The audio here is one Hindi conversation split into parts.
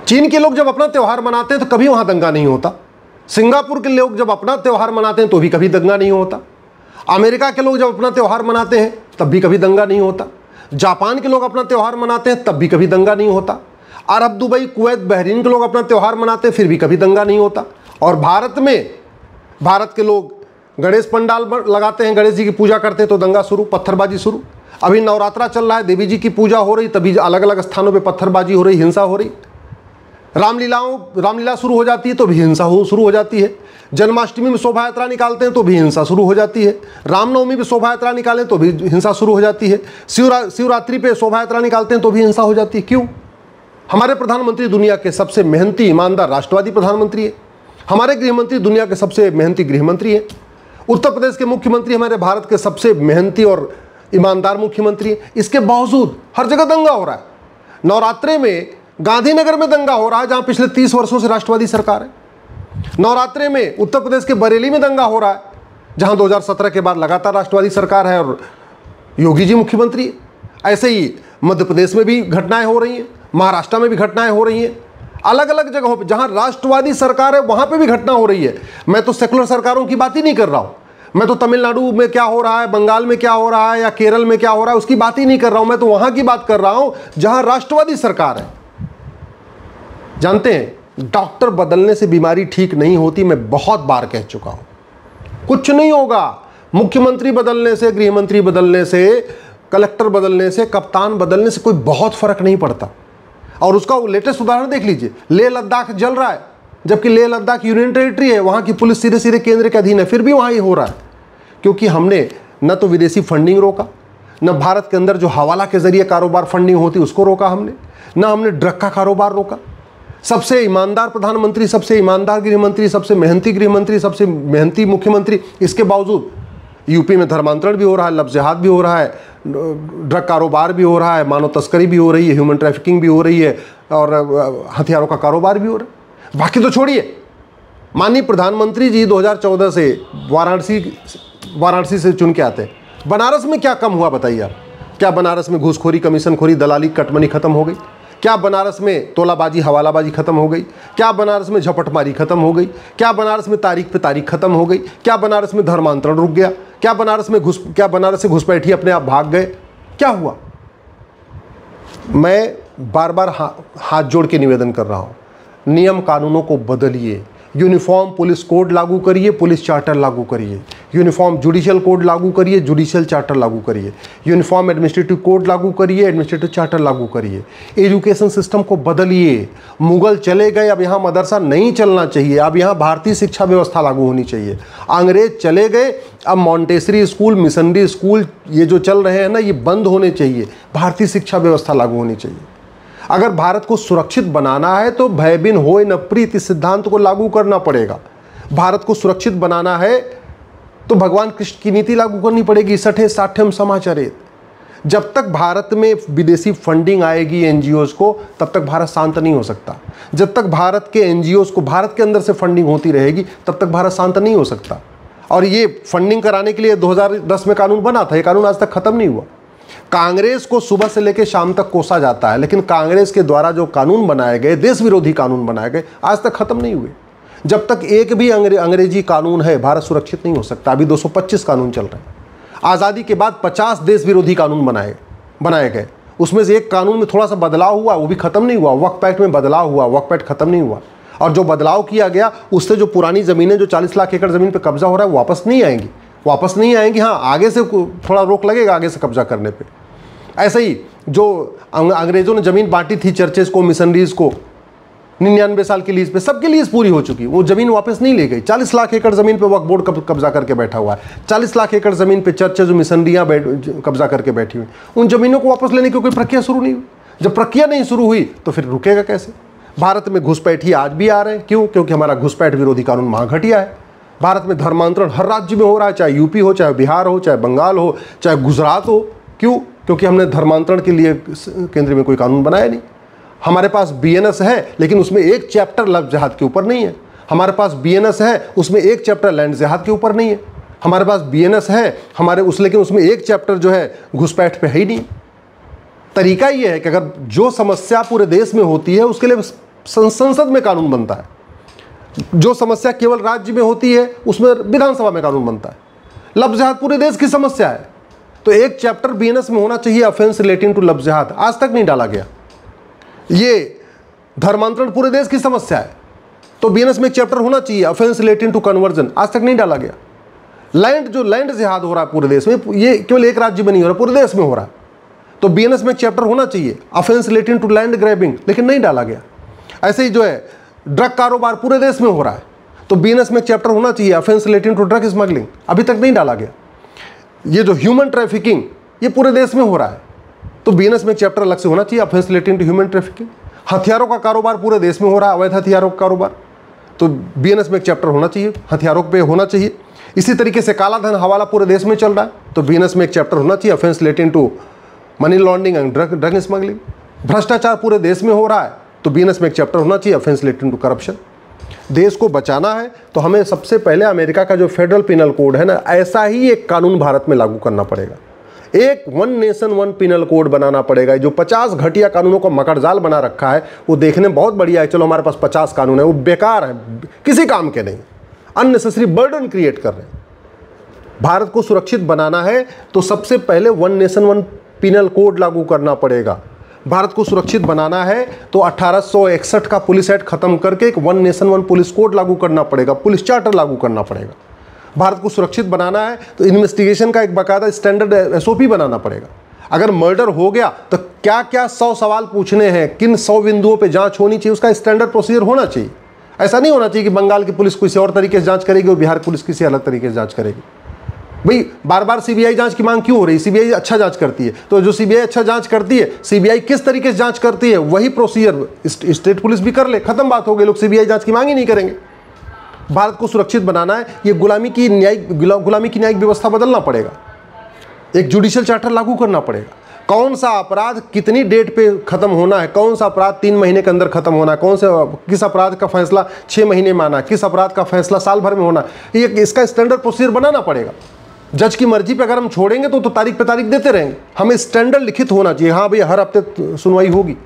चीन के लोग जब अपना त्यौहार मनाते हैं तो कभी वहां दंगा नहीं होता। सिंगापुर के लोग जब अपना त्यौहार मनाते हैं तो भी कभी दंगा नहीं होता। अमेरिका के लोग जब अपना त्यौहार मनाते हैं तब भी कभी दंगा नहीं होता। जापान के लोग अपना त्यौहार मनाते हैं तब भी कभी दंगा नहीं होता। अरब, दुबई, कुवैत, बहरीन के लोग अपना त्यौहार मनाते हैं फिर भी कभी दंगा नहीं होता। और भारत में, भारत के लोग गणेश पंडाल लगाते हैं, गणेश जी की पूजा करते हैं तो दंगा शुरू, पत्थरबाजी शुरू। अभी नवरात्रा चल रहा है, देवी जी की पूजा हो रही, तभी अलग अलग स्थानों पे पत्थरबाजी हो रही, हिंसा हो रही। रामलीला शुरू हो जाती है तो भी हिंसा शुरू हो जाती है। जन्माष्टमी में शोभा यात्रा निकालते हैं तो भी हिंसा शुरू हो जाती है। रामनवमी पे शोभा यात्रा निकालें तो भी हिंसा शुरू हो जाती है। शिवरात्रि पे शोभा यात्रा निकालते हैं तो भी हिंसा हो जाती है। क्यों? हमारे प्रधानमंत्री दुनिया के सबसे मेहनती, ईमानदार, राष्ट्रवादी प्रधानमंत्री है। हमारे गृहमंत्री दुनिया के सबसे मेहनती गृहमंत्री है। उत्तर प्रदेश के मुख्यमंत्री हमारे भारत के सबसे मेहनती और ईमानदार मुख्यमंत्री है। इसके बावजूद हर जगह दंगा हो रहा है। नवरात्रे में गांधीनगर में दंगा हो रहा है, जहां पिछले 30 वर्षों से राष्ट्रवादी सरकार है। नवरात्रे में उत्तर प्रदेश के बरेली में दंगा हो रहा है, जहां 2017 के बाद लगातार राष्ट्रवादी सरकार है और योगी जी मुख्यमंत्री है। ऐसे ही मध्य प्रदेश में भी घटनाएं हो रही हैं, महाराष्ट्र में भी घटनाएं हो रही हैं। अलग अलग जगहों पर जहां राष्ट्रवादी सरकार है वहां पर भी घटना हो रही है। मैं तो सेकुलर सरकारों की बात ही नहीं कर रहा हूं। मैं तो तमिलनाडु में क्या हो रहा है, बंगाल में क्या हो रहा है या केरल में क्या हो रहा है उसकी बात ही नहीं कर रहा हूं। मैं तो वहां की बात कर रहा हूं जहां राष्ट्रवादी सरकार है। जानते हैं, डॉक्टर बदलने से बीमारी ठीक नहीं होती। मैं बहुत बार कह चुका हूं। कुछ नहीं होगा मुख्यमंत्री बदलने से, गृहमंत्री बदलने से, कलेक्टर बदलने से, कप्तान बदलने से कोई बहुत फर्क नहीं पड़ता। और उसका लेटेस्ट उदाहरण देख लीजिए, लेह लद्दाख जल रहा है, जबकि लेह लद्दाख यूनियन टेरिटरी है, वहां की पुलिस सीधे सीधे केंद्र के अधीन है, फिर भी वहां ये हो रहा है। क्योंकि हमने न तो विदेशी फंडिंग रोका, न भारत के अंदर जो हवाला के जरिए कारोबार फंडिंग होती उसको रोका हमने, न हमने ड्रग का कारोबार रोका। सबसे ईमानदार प्रधानमंत्री, सबसे ईमानदार गृहमंत्री, सबसे मेहनती गृहमंत्री, सबसे मेहनती मुख्यमंत्री, इसके बावजूद यूपी में धर्मांतरण भी हो रहा है, लफ्ज़ जिहाद भी हो रहा है, ड्रग कारोबार भी हो रहा है, मानव तस्करी भी हो रही है, ह्यूमन ट्रैफिकिंग भी हो रही है और हथियारों का कारोबार भी हो रहा है। बाकी तो छोड़िए, माननीय प्रधानमंत्री जी 2014 से वाराणसी से चुन के आते हैं। बनारस में क्या कम हुआ बताइए आप? क्या बनारस में घूसखोरी, कमीशनखोरी, दलाली, कटमनी खत्म हो गई? क्या बनारस में तोलाबाजी, हवालाबाजी खत्म हो गई? क्या बनारस में झपटमारी खत्म हो गई? क्या बनारस में तारीख पे तारीख खत्म हो गई? क्या बनारस में धर्मांतरण रुक गया? क्या बनारस से घुसपैठी अपने आप भाग गए? क्या हुआ? मैं बार बार हाथ जोड़ के निवेदन कर रहा हूं, नियम कानूनों को बदलिए। यूनिफॉर्म पुलिस कोड लागू करिए, पुलिस चार्टर लागू करिए। यूनिफॉर्म जुडिशियल कोड लागू करिए, जुडिशियल चार्टर लागू करिए। यूनिफॉर्म एडमिनिस्ट्रेटिव कोड लागू करिए, एडमिनिस्ट्रेटिव चार्टर लागू करिए। एजुकेशन सिस्टम को बदलिए। मुगल चले गए, अब यहाँ मदरसा नहीं चलना चाहिए, अब यहाँ भारतीय शिक्षा व्यवस्था लागू होनी चाहिए। अंग्रेज चले गए, अब मॉन्टेसरी स्कूल, मिशनरी स्कूल ये जो चल रहे हैं ना, ये बंद होने चाहिए। भारतीय शिक्षा व्यवस्था लागू होनी चाहिए। अगर भारत को सुरक्षित बनाना है तो भय बिन होय न प्रीत इस सिद्धांत को लागू करना पड़ेगा। भारत को सुरक्षित बनाना है तो भगवान कृष्ण की नीति लागू करनी पड़ेगी, सठे साठ्यम समाचरेत। जब तक भारत में विदेशी फंडिंग आएगी एनजीओज को, तब तक भारत शांत नहीं हो सकता। जब तक भारत के एनजीओज को भारत के अंदर से फंडिंग होती रहेगी, तब तक भारत शांत नहीं हो सकता। और ये फंडिंग कराने के लिए 2010 में कानून बना था, ये कानून आज तक खत्म नहीं हुआ। कांग्रेस को सुबह से लेकर शाम तक कोसा जाता है, लेकिन कांग्रेस के द्वारा जो कानून बनाए गए, देश विरोधी कानून बनाए गए, आज तक खत्म नहीं हुए। जब तक एक भी अंग्रेजी कानून है, भारत सुरक्षित नहीं हो सकता। अभी 225 कानून चल रहे हैं। आज़ादी के बाद 50 देश विरोधी कानून बनाए गए। उसमें से एक कानून में थोड़ा सा बदलाव हुआ, वो भी खत्म नहीं हुआ। वक्फ एक्ट में बदलाव हुआ, वक्फ एक्ट खत्म नहीं हुआ। और जो बदलाव किया गया उससे जो पुरानी ज़मीनें, जो 40 लाख एकड़ ज़मीन पर कब्जा हो रहा है, वापस नहीं आएंगी। हाँ, आगे से थोड़ा रोक लगेगा आगे से कब्जा करने पे। ऐसे ही जो अंग्रेज़ों ने ज़मीन बांटी थी चर्चेस को, मिशनरीज़ को 99 साल की लीज पे, सबकी लीज पूरी हो चुकी, वो ज़मीन वापस नहीं ले गई। 40 लाख एकड़ ज़मीन पे वक्फ बोर्ड कब्जा करके बैठा हुआ है। 40 लाख एकड़ ज़मीन पे चर्चेज, मिशनरियाँ कब्जा करके बैठी हुई। उन ज़मीनों को वापस लेने की कोई प्रक्रिया शुरू नहीं हुई। जब प्रक्रिया नहीं शुरू हुई तो फिर रुकेगा कैसे? भारत में घुसपैठी आज भी आ रहे हैं। क्यों? क्योंकि हमारा घुसपैठ विरोधी कानून महाघटिया है। भारत में धर्मांतरण हर राज्य में हो रहा है, चाहे यूपी हो, चाहे बिहार हो, चाहे बंगाल हो, चाहे गुजरात हो। क्यों? क्योंकि हमने धर्मांतरण के लिए केंद्र में कोई कानून बनाया नहीं। हमारे पास बीएनएस है, लेकिन उसमें एक चैप्टर लफ्ज़ जिहाद के ऊपर नहीं है। हमारे पास बीएनएस है, उसमें एक चैप्टर लैंड जिहाद के ऊपर नहीं है। हमारे पास बीएनएस है लेकिन उसमें एक चैप्टर जो है घुसपैठ पे है ही नहीं। तरीका ये है कि अगर जो समस्या पूरे देश में होती है उसके लिए संसद में कानून बनता है। जो समस्या केवल राज्य में होती है उसमें विधानसभा में कानून बनता है। लफ्ज़ जिहाद पूरे देश की समस्या है, तो एक चैप्टर बीएनएस में होना चाहिए ऑफेंस रिलेटिंग टू लफ्ज़ जिहाद, आज तक नहीं डाला गया। ये धर्मांतरण पूरे देश की समस्या है, तो बीएनएस में एक चैप्टर होना चाहिए ऑफेंस रिलेटिंग टू कन्वर्जन, आज तक नहीं डाला गया। लैंड जिहाद हो रहा है पूरे देश में, ये केवल एक राज्य में नहीं हो रहा, पूरे देश में हो रहा है, तो बीएनएस में एक चैप्टर होना चाहिए offence relating to land grabbing, लेकिन नहीं डाला गया। ऐसे ही जो है ड्रग कारोबार पूरे देश में हो रहा है, तो बीएनएस में एक चैप्टर होना चाहिए offence relating to drug smuggling, अभी तक नहीं डाला गया। ये जो ह्यूमन ट्रैफिकिंग ये पूरे देश में हो रहा है, तो बीएनएस में एक चैप्टर अलग से होना चाहिए offence relating to human trafficking. हथियारों का कारोबार पूरे देश में हो रहा है, अवैध हथियारों का कारोबार, तो बीएनएस में एक चैप्टर होना चाहिए, हथियारों पे होना चाहिए। इसी तरीके से काला धन हवाला पूरे देश में चल रहा है, तो बीएनएस में एक चैप्टर होना चाहिए offence relating to money laundering and drug smuggling. भ्रष्टाचार पूरे देश में हो रहा है, तो बीएनएस में एक चैप्टर होना चाहिए ऑफेंस रिलेटिंग टू करप्शन। देश को बचाना है तो हमें सबसे पहले अमेरिका का जो फेडरल पिनल कोड है ना, ऐसा ही एक कानून भारत में लागू करना पड़ेगा। एक one nation one penal code बनाना पड़ेगा। जो 50 घटिया कानूनों को मकड़जाल बना रखा है वो देखने में बहुत बढ़िया है, चलो हमारे पास 50 कानून है, वो बेकार है, किसी काम के नहीं, अननेसेसरी बर्डन क्रिएट कर रहे हैं। भारत को सुरक्षित बनाना है तो सबसे पहले one nation one penal code लागू करना पड़ेगा। भारत को सुरक्षित बनाना है तो 1861 का पुलिस एक्ट खत्म करके एक one nation one police code लागू करना पड़ेगा, पुलिस चार्टर लागू करना पड़ेगा। भारत को सुरक्षित बनाना है तो इन्वेस्टिगेशन का एक बाकायदा स्टैंडर्ड एसओपी बनाना पड़ेगा। अगर मर्डर हो गया तो क्या क्या 100 सवाल पूछने हैं, किन 100 बिंदुओं पे जांच होनी चाहिए, उसका स्टैंडर्ड प्रोसीजर होना चाहिए। ऐसा नहीं होना चाहिए कि बंगाल की पुलिस किसी और तरीके से जांच करेगी और बिहार पुलिस किसी अलग तरीके से जांच करेगी। भाई बार बार सीबीआई जांच की मांग क्यों हो रही? सीबीआई अच्छा जांच करती है, तो जो सीबीआई अच्छा जांच करती है, सीबीआई किस तरीके से जांच करती है वही प्रोसीजर स्टेट पुलिस भी कर ले, खत्म बात हो गई, लोग सीबीआई जांच की मांग ही नहीं करेंगे। भारत को सुरक्षित बनाना है, ये गुलामी की न्यायिक व्यवस्था बदलना पड़ेगा, एक जुडिशियल चार्टर लागू करना पड़ेगा। कौन सा अपराध कितनी डेट पे खत्म होना है, कौन सा अपराध 3 महीने के अंदर खत्म होना है, किस अपराध का फैसला 6 महीने में आना है, किस अपराध का फैसला साल भर में होना है, ये इसका स्टैंडर्ड प्रोसीजर बनाना पड़ेगा। जज की मर्जी पे अगर हम छोड़ेंगे तो तारीख पे तारीख देते रहेंगे, हमें स्टैंडर्ड लिखित होना चाहिए, हाँ भाई हर हफ्ते सुनवाई होगी।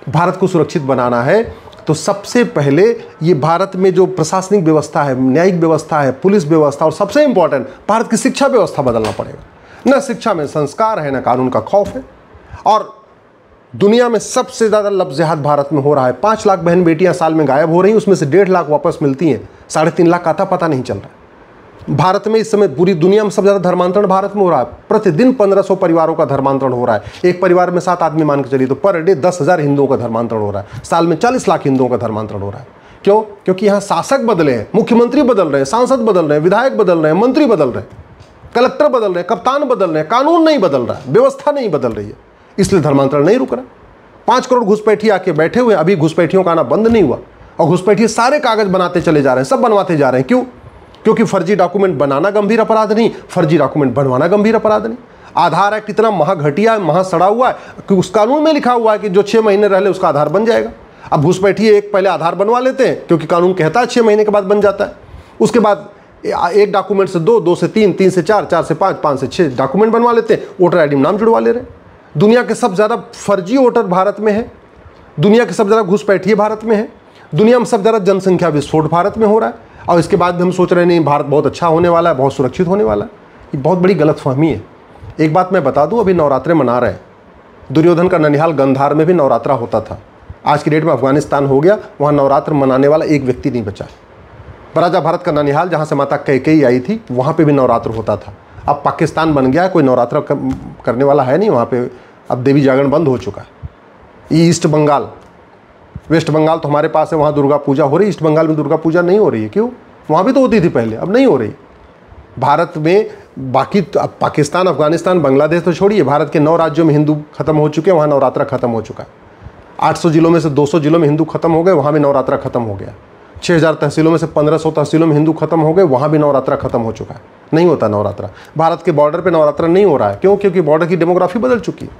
भारत को सुरक्षित बनाना है तो सबसे पहले ये भारत में जो प्रशासनिक व्यवस्था है, न्यायिक व्यवस्था है, पुलिस व्यवस्था, और सबसे इंपॉर्टेंट भारत की शिक्षा व्यवस्था बदलना पड़ेगा। न शिक्षा में संस्कार है, न कानून का खौफ है। और दुनिया में सबसे ज़्यादा लफ्ज़ जिहाद भारत में हो रहा है। 5 लाख बहन बेटियां साल में गायब हो रही हैं, उसमें से 1.5 लाख वापस मिलती हैं, 3.5 लाख का आता पता नहीं चल रहा है। भारत में इस समय पूरी दुनिया में सबसे ज़्यादा धर्मांतरण भारत में हो रहा है। प्रतिदिन 1500 परिवारों का धर्मांतरण हो रहा है। एक परिवार में 7 आदमी मान के चलिए तो पर डे 10,000 हिंदुओं का धर्मांतरण हो रहा है। साल में 40 लाख हिंदुओं का धर्मांतरण हो रहा है। क्यों? क्योंकि यहाँ शासक बदले हैं, मुख्यमंत्री बदल रहे हैं, सांसद बदल रहे हैं, विधायक बदल रहे हैं, मंत्री बदल रहे हैं, कलेक्टर बदल रहे हैं, कप्तान बदल रहे हैं, कानून नहीं बदल रहा है, व्यवस्था नहीं बदल रही है, इसलिए धर्मांतरण नहीं रुक रहा। 5 करोड़ घुसपैठी आके बैठे हुए, अभी घुसपैठियों का आना बंद नहीं हुआ, और घुसपैठी सारे कागज बनाते चले जा रहे हैं, सब बनवाते जा रहे हैं। क्यों? क्योंकि फर्जी डॉक्यूमेंट बनाना गंभीर अपराध नहीं, फर्जी डॉक्यूमेंट बनवाना गंभीर अपराध नहीं। आधार एक्ट इतना महाघटिया है, महासड़ा हुआ है कि उस कानून में लिखा हुआ है कि जो 6 महीने रह ले उसका आधार बन जाएगा। अब घुसपैठी एक पहले आधार बनवा लेते हैं क्योंकि कानून कहता है 6 महीने के बाद बन जाता है, उसके बाद एक डॉक्यूमेंट से 2, 2 से 3, 3 से 4, 4 से 5, 5 से 6 डॉक्यूमेंट बनवा लेते हैं, वोटर आईडी में नाम जुड़वा ले रहे हैं। दुनिया के सबसे ज़्यादा फर्जी वोटर भारत में है, दुनिया के सबसे ज़्यादा घुसपैठी भारत में है, दुनिया में सबसे ज़्यादा जनसंख्या विस्फोट भारत में हो रहा है। और इसके बाद भी हम सोच रहे हैं नहीं भारत बहुत अच्छा होने वाला है, बहुत सुरक्षित होने वाला है। ये बहुत बड़ी गलतफहमी है। एक बात मैं बता दूं, अभी नवरात्रे मना रहे हैं। दुर्योधन का ननिहाल गंधार में भी नवरात्रा होता था। आज की डेट में अफगानिस्तान हो गया, वहाँ नवरात्र मनाने वाला एक व्यक्ति नहीं बचा। राजा भारत का ननिहाल जहाँ से माता कैकेयी आई थी वहाँ पर भी नवरात्र होता था। अब पाकिस्तान बन गया, कोई नवरात्र करने वाला है नहीं वहाँ पर। अब देवी जागरण बंद हो चुका है। ईस्ट बंगाल, वेस्ट बंगाल तो हमारे पास है, वहाँ दुर्गा पूजा हो रही है। ईस्ट बंगाल में दुर्गा पूजा नहीं हो रही है। क्यों? वहाँ भी तो होती थी पहले, अब नहीं हो रही। भारत में बाकी अब पाकिस्तान, अफगानिस्तान, बांग्लादेश तो छोड़िए, भारत के 9 राज्यों में हिंदू खत्म हो चुके हैं, वहाँ नवरात्रा खत्म हो चुका है। 800 जिलों में से 200 जिलों में हिंदू खत्म हो गए, वहाँ भी नवरात्रा खत्म हो गया। 6000 तहसीलों में से 1500 तहसीलों में हिंदू खत्म हो गए, वहाँ भी नवरात्रा खत्म हो चुका है। नहीं होता नवरात्रा। भारत के बॉर्डर पर नवरात्रा नहीं हो रहा है। क्यों? क्योंकि बॉर्डर की डेमोग्राफी बदल चुकी है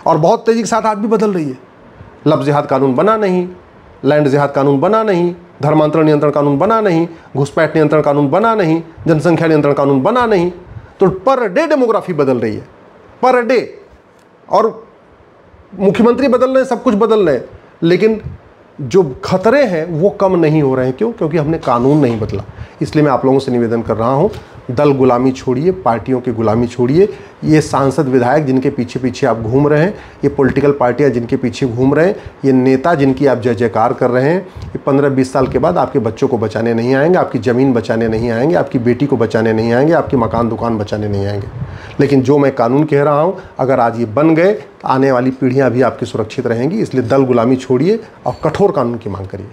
और बहुत तेज़ी के साथ आज भी बदल रही है। लफ्ज़ जिहाद कानून बना नहीं, लैंड जिहाद कानून बना नहीं, धर्मांतरण नियंत्रण कानून बना नहीं, घुसपैठ नियंत्रण कानून बना नहीं, जनसंख्या नियंत्रण कानून बना नहीं, तो पर डे डेमोग्राफी बदल रही है, पर डे। और मुख्यमंत्री बदल रहे हैं, सब कुछ बदल रहे हैं, लेकिन जो खतरे हैं वो कम नहीं हो रहे हैं। क्यों? क्योंकि हमने कानून नहीं बदला। इसलिए मैं आप लोगों से निवेदन कर रहा हूं, दल गुलामी छोड़िए, पार्टियों की गुलामी छोड़िए। ये सांसद विधायक जिनके पीछे पीछे आप घूम रहे हैं, ये पॉलिटिकल पार्टियां जिनके पीछे घूम रहे हैं, ये नेता जिनकी आप जय जयकार कर रहे हैं, ये 15-20 साल के बाद आपके बच्चों को बचाने नहीं आएंगे, आपकी ज़मीन बचाने नहीं आएंगे, आपकी बेटी को बचाने नहीं आएंगे, आपकी मकान दुकान बचाने नहीं आएंगे। लेकिन जो मैं कानून कह रहा हूँ, अगर आज ये बन गए तो आने वाली पीढ़ियाँ भी आपकी सुरक्षित रहेंगी। इसलिए दल गुलामी छोड़िए और कठोर कानून की मांग करिए।